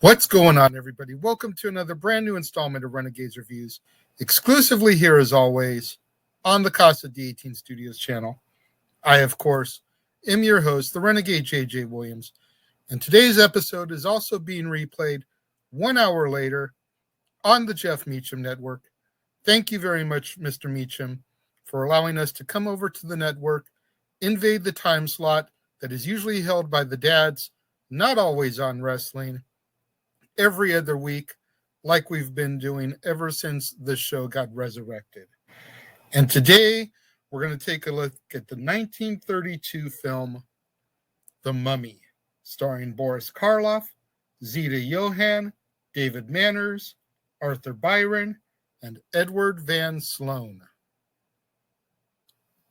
What's going on, everybody? Welcome to another brand new installment of Renegades Reviews, exclusively here, as always, on the Casa D18 Studios channel. I, of course, am your host, the Renegade J.J. Williams, and today's episode is also being replayed 1 hour later on the Jeff Meacham Network. Thank you very much, Mr. Meacham, for allowing us to come over to the network invade the time slot that is usually held by the dads, not always on wrestling, every other week, like we've been doing ever since the show got resurrected. And today, we're going to take a look at the 1932 film, The Mummy, starring Boris Karloff, Zita Johann, David Manners, Arthur Byron, and Edward Van Sloan.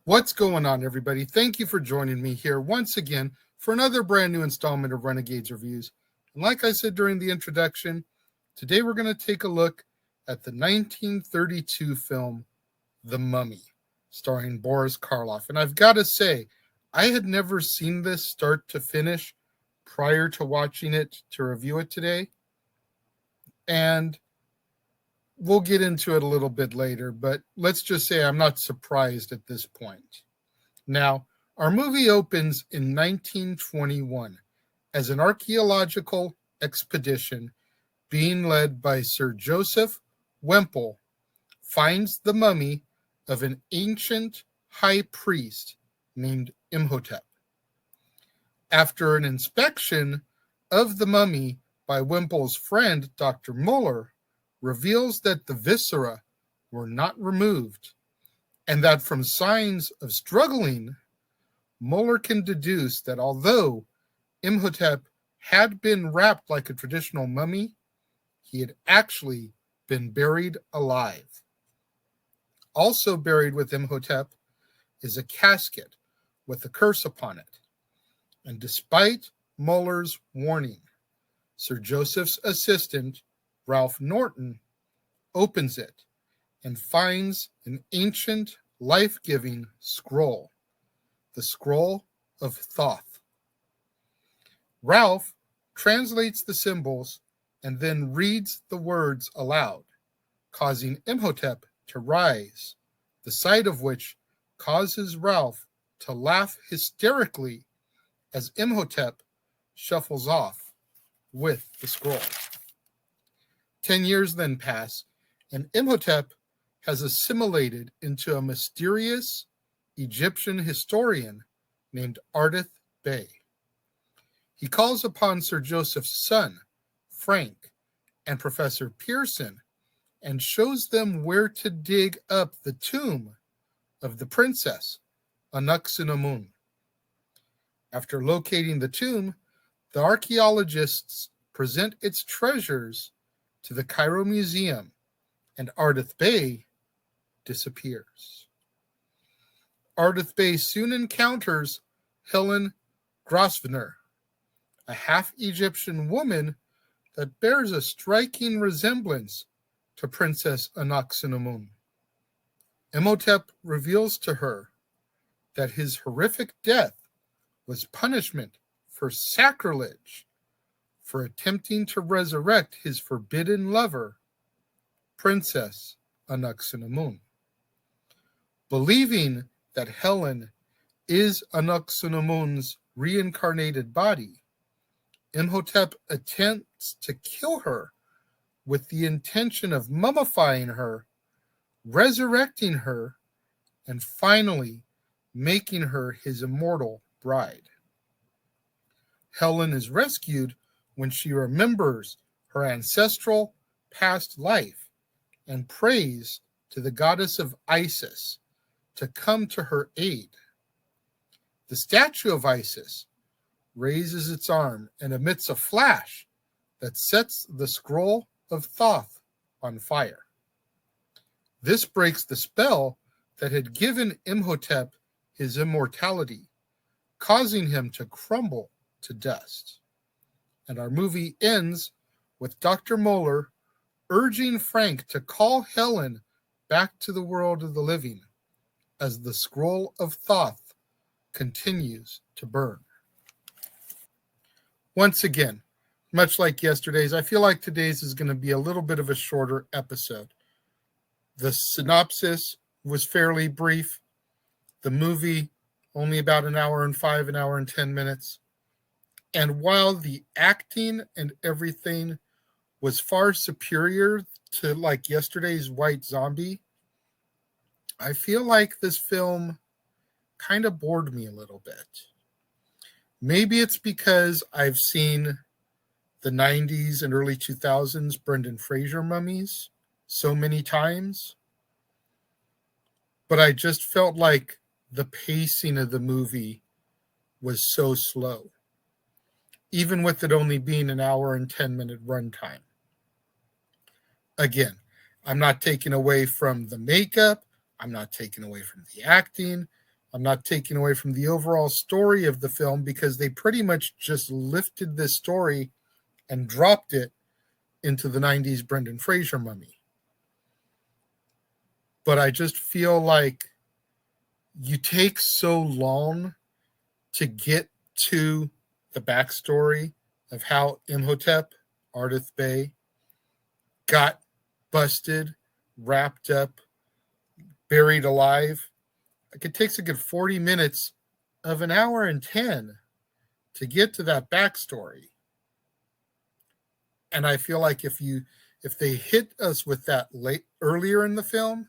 What's going on, everybody? Thank you for joining me here once again for another brand new installment of Renegades Reviews. And like I said during the introduction, today we're going to take a look at the 1932 film, The Mummy, starring Boris Karloff. And I've got to say, I had never seen this start to finish prior to watching it to review it today. And we'll get into it a little bit later, but let's just say I'm not surprised at this point. Now, our movie opens in 1921 as an archaeological expedition being led by Sir Joseph Wemple finds the mummy of an ancient high priest named Imhotep. After an inspection of the mummy by Wemple's friend, Dr. Muller, reveals that the viscera were not removed, and that from signs of struggling, Muller can deduce that although Imhotep had been wrapped like a traditional mummy, he had actually been buried alive. Also buried with Imhotep is a casket with a curse upon it, and despite Muller's warning, Sir Joseph's assistant, Ralph Norton, opens it and finds an ancient life-giving scroll, the Scroll of Thoth. Ralph translates the symbols and then reads the words aloud, causing Imhotep to rise, the sight of which causes Ralph to laugh hysterically as Imhotep shuffles off with the scroll. 10 years then pass, and Imhotep has assimilated into a mysterious Egyptian historian named Ardith Bey. He calls upon Sir Joseph's son, Frank, and Professor Pearson, and shows them where to dig up the tomb of the princess, Anuxinamun. After locating the tomb, the archaeologists present its treasures to the Cairo Museum, and Ardith Bey disappears. Ardith Bey soon encounters Helen Grosvenor, a half-Egyptian woman that bears a striking resemblance to Princess Anuxinamun. Imhotep reveals to her that his horrific death was punishment for sacrilege, for attempting to resurrect his forbidden lover, Princess Anuxinamun. Believing that Helen is Anuxinamun's reincarnated body, Imhotep attempts to kill her with the intention of mummifying her, resurrecting her, and finally making her his immortal bride. Helen is rescued when she remembers her ancestral past life and prays to the goddess of Isis to come to her aid. The statue of Isis raises its arm and emits a flash that sets the scroll of Thoth on fire. This breaks the spell that had given Imhotep his immortality, causing him to crumble to dust. And our movie ends with Dr. Muller urging Frank to call Helen back to the world of the living as the scroll of Thoth continues to burn. Once again, much like yesterday's, I feel like today's is going to be a little bit of a shorter episode. The synopsis was fairly brief. The movie, only about an hour and 10 minutes. And while the acting and everything was far superior to like yesterday's White Zombie, I feel like this film kind of bored me a little bit. Maybe it's because I've seen the 90s and early 2000s Brendan Fraser mummies so many times, but I just felt like the pacing of the movie was so slow, even with it only being an hour and 10-minute runtime. Again, I'm not taking away from the makeup. I'm not taking away from the acting. I'm not taking away from the overall story of the film, because they pretty much just lifted this story and dropped it into the 90s Brendan Fraser mummy. But I just feel like you take so long to get to the backstory of how Imhotep, Ardith Bey, got busted, wrapped up, buried alive. Like, it takes a good 40 minutes of an hour and 10 to get to that backstory. And I feel like if they hit us with that earlier in the film,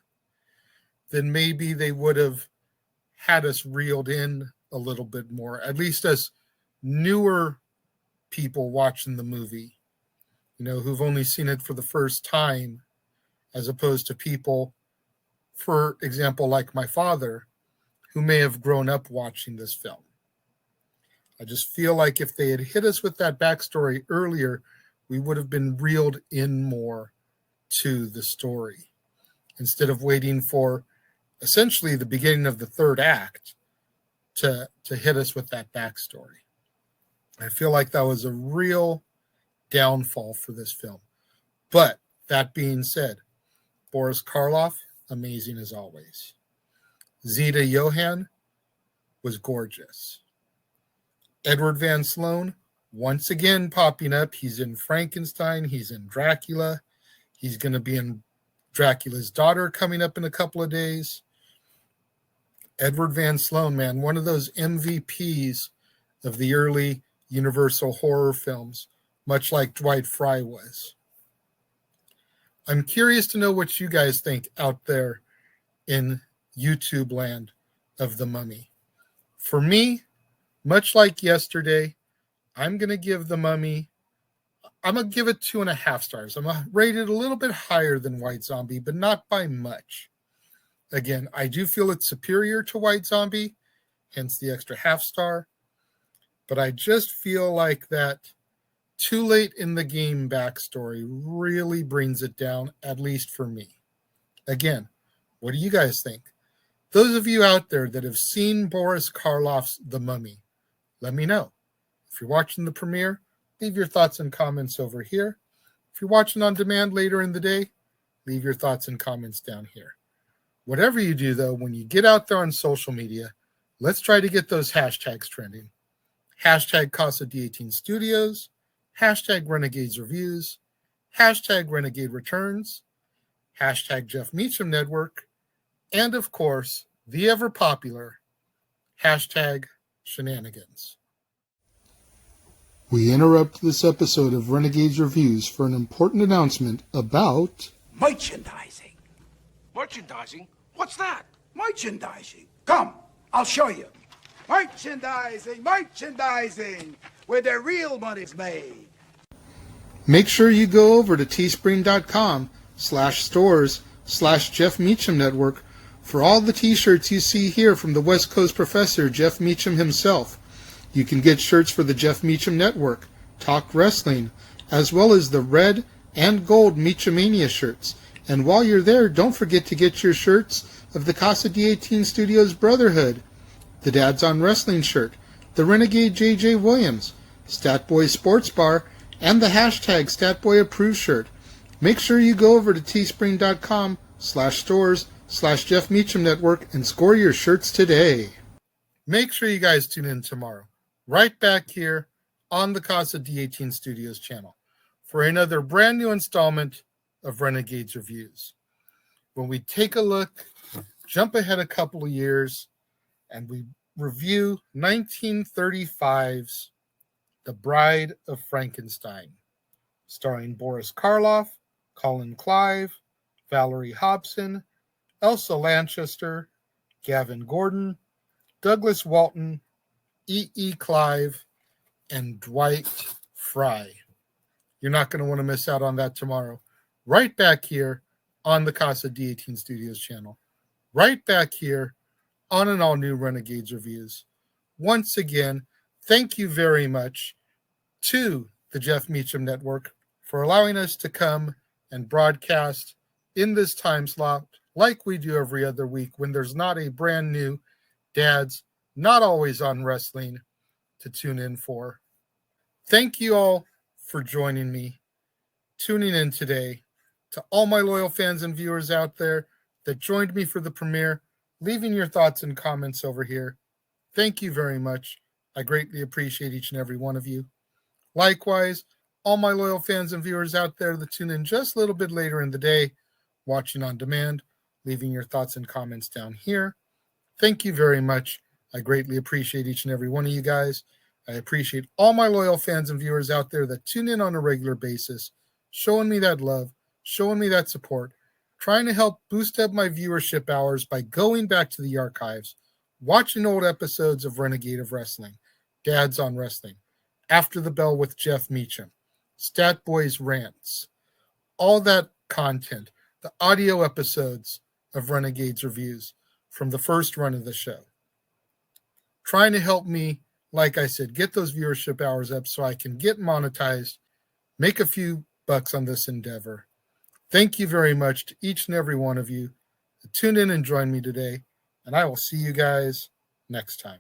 then maybe they would have had us reeled in a little bit more, at least as newer people watching the movie, who've only seen it for the first time, as opposed to people, for example, like my father, who may have grown up watching this film. I just feel like if they had hit us with that backstory earlier, we would have been reeled in more to the story, instead of waiting for essentially the beginning of the third act to hit us with that backstory. I feel like that was a real downfall for this film. But that being said, Boris Karloff, amazing as always. Zita Johann was gorgeous. Edward Van Sloan, once again popping up. He's in Frankenstein. He's in Dracula. He's going to be in Dracula's Daughter coming up in a couple of days. Edward Van Sloan, man, one of those MVPs of the early Universal horror films, much like Dwight Frye was. I'm curious to know what you guys think out there in YouTube land of The Mummy. For me, much like yesterday, I'm going to give The Mummy, I'm going to give it 2.5 stars. I'm going to rate it a little bit higher than White Zombie, but not by much. Again, I do feel it's superior to White Zombie, hence the extra half star. But I just feel like that too late in the game backstory really brings it down, at least for me. Again, what do you guys think? Those of you out there that have seen Boris Karloff's The Mummy, let me know. If you're watching the premiere, leave your thoughts and comments over here. If you're watching on demand later in the day, leave your thoughts and comments down here. Whatever you do, though, when you get out there on social media, let's try to get those hashtags trending. Hashtag Casa D18 Studios, hashtag Renegades Reviews, hashtag Renegade Returns, hashtag Jeff Meacham Network, and of course, the ever popular hashtag Shenanigans. We interrupt this episode of Renegades Reviews for an important announcement about merchandising. Merchandising? What's that? Merchandising. Come, I'll show you. Merchandising, where the real money's made. Make sure you go over to teespring.com/stores/Jeff Meacham Network for all the t-shirts you see here from the West Coast professor, Jeff Meacham himself. You can get shirts for the Jeff Meacham Network, Talk Wrestling, as well as the red and gold Meachamania shirts. And while you're there, don't forget to get your shirts of the Casa D18 Studios Brotherhood, the Dads on Wrestling shirt, the Renegade J.J. Williams, Statboy Sports Bar, and the hashtag Statboy Approved shirt. Make sure you go over to teespring.com/stores/Jeff Meacham Network and score your shirts today. Make sure you guys tune in tomorrow, right back here on the Casa D18 Studios channel, for another brand new installment of Renegades Reviews. When we take a look, jump ahead a couple of years, and we review 1935's The Bride of Frankenstein, starring Boris Karloff, Colin Clive, Valerie Hobson, Elsa Lanchester, Gavin Gordon, Douglas Walton, E. Clive, and Dwight Fry. You're not going to want to miss out on that tomorrow. Right back here on the Casa D18 Studios channel. Right back here on an all-new Renegades Reviews. Once again, thank you very much to the Jeff Meacham Network for allowing us to come and broadcast in this time slot like we do every other week when there's not a brand new Dad's Not Always on Wrestling to tune in for. Thank you all for joining me, tuning in today. To all my loyal fans and viewers out there that joined me for the premiere, leaving your thoughts and comments over here. Thank you very much. I greatly appreciate each and every one of you. Likewise, all my loyal fans and viewers out there that tune in just a little bit later in the day, watching on demand, leaving your thoughts and comments down here. Thank you very much. I greatly appreciate each and every one of you guys. I appreciate all my loyal fans and viewers out there that tune in on a regular basis, showing me that love, showing me that support, trying to help boost up my viewership hours by going back to the archives, watching old episodes of Renegade of Wrestling, Dad's on Wrestling, After the Bell with Jeff Meacham, Stat Boys Rants, all that content, the audio episodes of Renegades Reviews from the first run of the show. Trying to help me, like I said, get those viewership hours up so I can get monetized, make a few bucks on this endeavor. Thank you very much to each and every one of you that tuned in and joined me today, and I will see you guys next time.